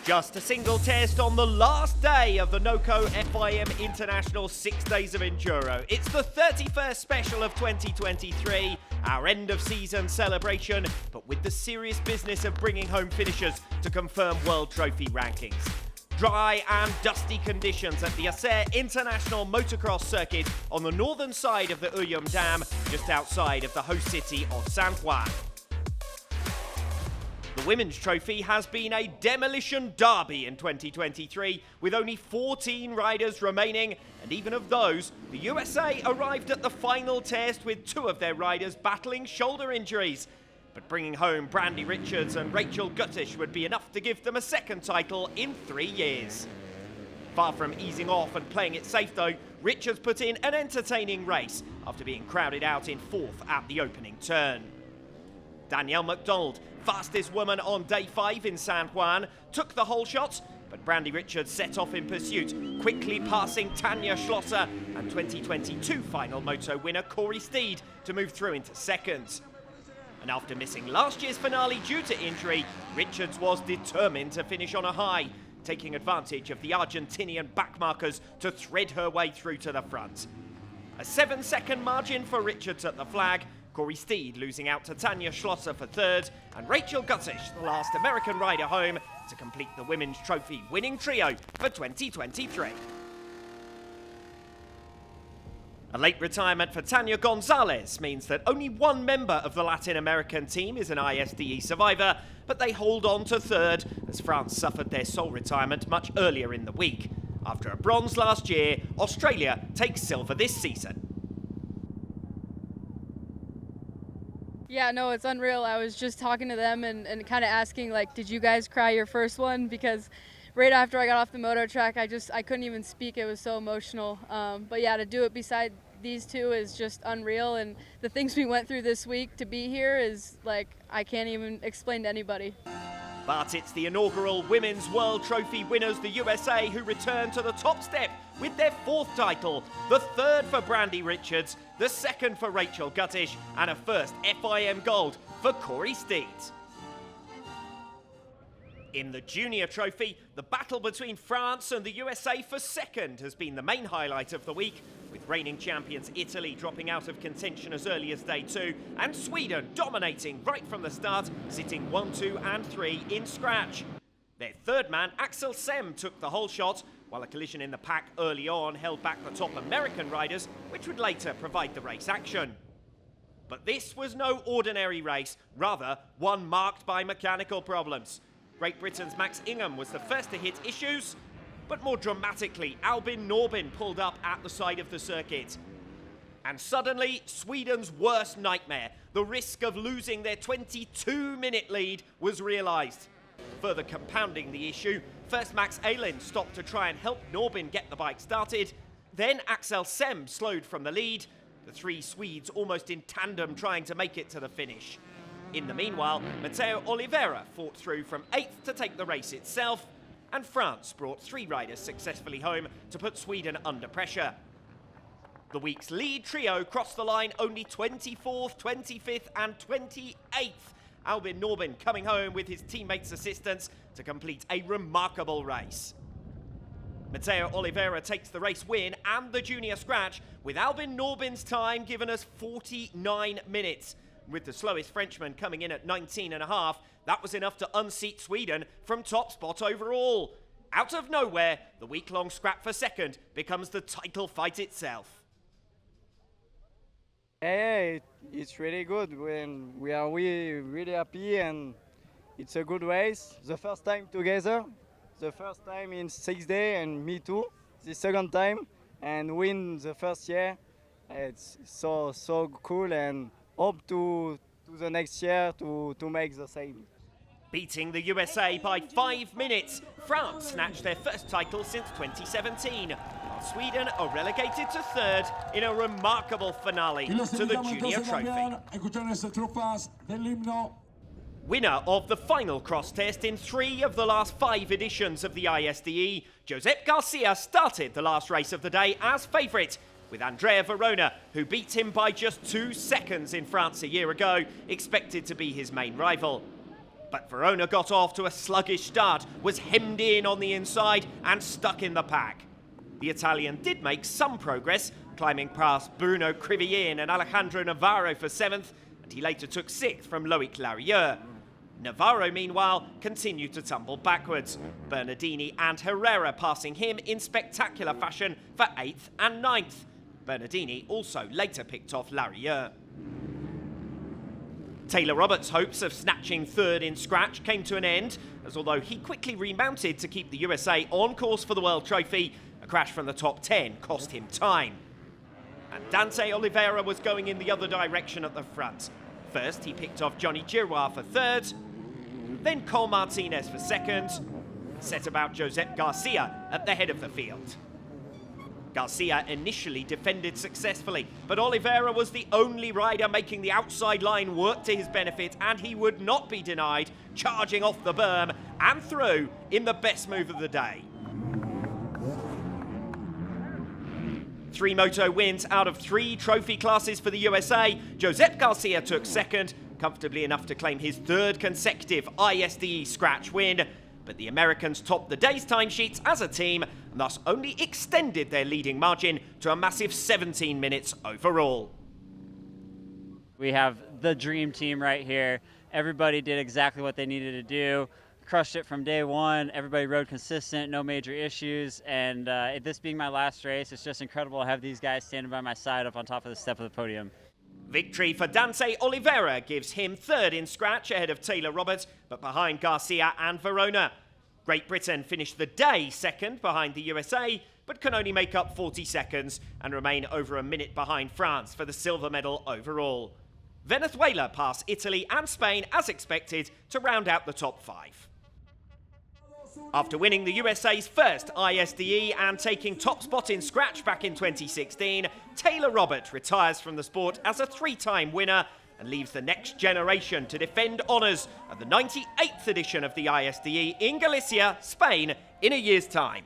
Just a single test on the last day of the NOCO FIM International 6 Days of Enduro. It's the 31st special of 2023, our end of season celebration, but with the serious business of bringing home finishers to confirm World Trophy rankings. Dry and dusty conditions at the ISDE International Motocross Circuit on the northern side of the Uyum Dam, just outside of the host city of San Juan. The Women's Trophy has been a demolition derby in 2023, with only 14 riders remaining, and even of those, the USA arrived at the final test with 2 of their riders battling shoulder injuries. But bringing home Brandy Richards and Rachel Guttish would be enough to give them a second title in 3 years. Far from easing off and playing it safe though, Richards put in an entertaining race after being crowded out in 4th at the opening turn. Danielle McDonald, fastest woman on day 5 in San Juan, took the whole shot, but Brandy Richards set off in pursuit, quickly passing Tanja Schlosser and 2022 final moto winner Corey Steed to move through into second. And after missing last year's finale due to injury, Richards was determined to finish on a high, taking advantage of the Argentinian backmarkers to thread her way through to the front. A 7-second margin for Richards at the flag, Corey Steed losing out to Tanja Schlosser for 3rd, and Rachel Guttish, the last American rider home, to complete the Women's Trophy winning trio for 2023. A late retirement for Tania Gonzalez means that only one member of the Latin American team is an ISDE survivor, but they hold on to 3rd as France suffered their sole retirement much earlier in the week. After a bronze last year, Australia takes silver this season. Yeah, no, it's unreal. I was just talking to them and kind of asking, like, did you guys cry your first one? Because right after I got off the moto track, I couldn't even speak. It was so emotional. But yeah, to do it beside these 2 is just unreal. And the things we went through this week to be here is, like, I can't even explain to anybody. But it's the inaugural Women's World Trophy winners, the USA, who return to the top step with their 4th title, the 3rd for Brandy Richards, the 2nd for Rachel Guttish, and a 1st FIM gold for Corey Steed. In the Junior Trophy, the battle between France and the USA for 2nd has been the main highlight of the week, with reigning champions Italy dropping out of contention as early as day 2, and Sweden dominating right from the start, sitting 1, 2 and 3 in scratch. Their 3rd man, Axel Sem, took the whole shot, while a collision in the pack early on held back the top American riders, which would later provide the race action. But this was no ordinary race, rather one marked by mechanical problems. Great Britain's Max Ingham was the first to hit issues, but more dramatically, Albin Norbin pulled up at the side of the circuit. And suddenly, Sweden's worst nightmare, the risk of losing their 22-minute lead, was realised. Further compounding the issue, first Max Ahlin stopped to try and help Norbin get the bike started, then Axel Sem slowed from the lead, the 3 Swedes almost in tandem trying to make it to the finish. In the meanwhile, Matteo Oliveira fought through from 8th to take the race itself, and France brought 3 riders successfully home to put Sweden under pressure. The week's lead trio crossed the line only 24th, 25th and 28th, Albin Norbin coming home with his teammates' assistance to complete a remarkable race. Matteo Oliveira takes the race win and the junior scratch, with Albin Norbin's time given us 49 minutes. With the slowest Frenchman coming in at 19.5, that was enough to unseat Sweden from top spot overall. Out of nowhere, the week-long scrap for 2nd becomes the title fight itself. Yeah, it's really good. When we are really happy, and it's a good race. The first time together, the first time in 6 days, and me too. The second time, and win the first year. It's so cool, and hope to the next year to make the same. Beating the USA by 5 minutes, France snatched their first title since 2017, while Sweden are relegated to 3rd in a remarkable finale to the Junior Trophy. Winner of the final cross test in 3 of the last 5 editions of the ISDE, Josep Garcia started the last race of the day as favourite, with Andrea Verona, who beat him by just 2 seconds in France a year ago, expected to be his main rival. But Verona got off to a sluggish start, was hemmed in on the inside and stuck in the pack. The Italian did make some progress, climbing past Bruno Crivillin and Alejandro Navarro for 7th, and he later took 6th from Loic Larieux. Navarro, meanwhile, continued to tumble backwards, Bernardini and Herrera passing him in spectacular fashion for 8th and 9th. Bernardini also later picked off Larieux. Taylor Roberts' hopes of snatching 3rd in scratch came to an end, as although he quickly remounted to keep the USA on course for the World Trophy, a crash from the top 10 cost him time. And Dante Oliveira was going in the other direction at the front. First, he picked off Johnny Giroir for 3rd, then Cole Martinez for 2nd, set about Josep Garcia at the head of the field. Garcia initially defended successfully, but Oliveira was the only rider making the outside line work to his benefit, and he would not be denied, charging off the berm and through in the best move of the day. 3 moto wins out of 3 trophy classes for the USA. Josep Garcia took 2nd, comfortably enough to claim his 3rd consecutive ISDE scratch win. But the Americans topped the day's timesheets as a team and thus only extended their leading margin to a massive 17 minutes overall. We have the dream team right here. Everybody did exactly what they needed to do. Crushed it from day one. Everybody rode consistent, no major issues. And this being my last race, it's just incredible to have these guys standing by my side up on top of the step of the podium. Victory for Dante Oliveira gives him 3rd in scratch ahead of Taylor Roberts, but behind Garcia and Verona. Great Britain finished the day 2nd behind the USA, but can only make up 40 seconds and remain over a minute behind France for the silver medal overall. Venezuela pass Italy and Spain as expected to round out the top 5. After winning the USA's first ISDE and taking top spot in scratch back in 2016, Taylor Roberts retires from the sport as a 3-time winner and leaves the next generation to defend honours at the 98th edition of the ISDE in Galicia, Spain, in a year's time.